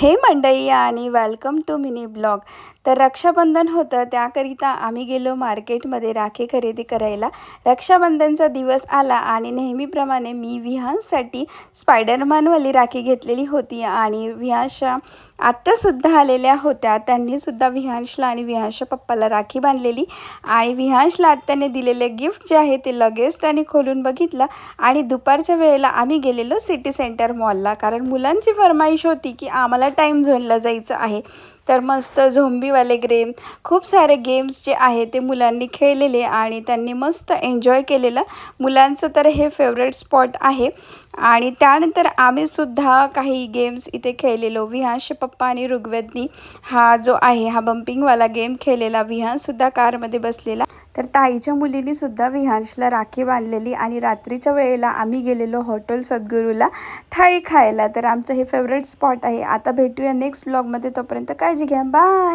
हे मंडळी आणि वेलकम टू मिनी ब्लॉग। तर रक्षाबंधन होतं, त्याकरिता आम्ही गेलो मार्केटमध्ये राखी खरेदी करायला। रक्षाबंधनचा दिवस आला आणि नेहमीप्रमाणे मी विहानसाठी स्पायडरमॅनवाली राखी घेतलेली होती आणि विहानच्या आत्यासुद्धा आलेल्या होत्या। त्यांनीसुद्धा विहानशला आणि विहानच्या पप्पाला राखी बांधलेली आणि विहानशला आत्याने दिलेले गिफ्ट जे आहे ते लगेच त्याने खोलून बघितलं आणि दुपारच्या वेळेला आम्ही गेलेलो सिटी सेंटर मॉलला, कारण मुलांची फरमाईश होती की आम्हाला टाइम झोनला जायचं आहे। तर मस्त झोंबीवाले गेम, खूप सारे गेम्स जे आहे ते मुलांनी खेळलेले आणि त्यांनी मस्त एन्जॉय केलेलं। मुलांचं तर हे फेवरेट स्पॉट आहे। आणि त्यानंतर आम्ही सुद्धा काही गेम्स इथे खेळलेलो। विहानचे पप्पा आणि ऋग्वेदनी हा जो आहे हा बम्पिंगवाला गेम खेळलेला। विहानसुद्धा कारमध्ये बसलेला। तर ताईच्या मुलींनी सुद्धा विहानशला राखी बांधलेली आणि रात्रीच्या वेळेला आम्ही गेलेलो हॉटेल सद्गुरूला थाळी खायला। तर आमचं हे फेवरेट स्पॉट आहे। आता भेटूया नेक्स्ट ब्लॉगमध्ये, तोपर्यंत काळजी घ्या, बाय।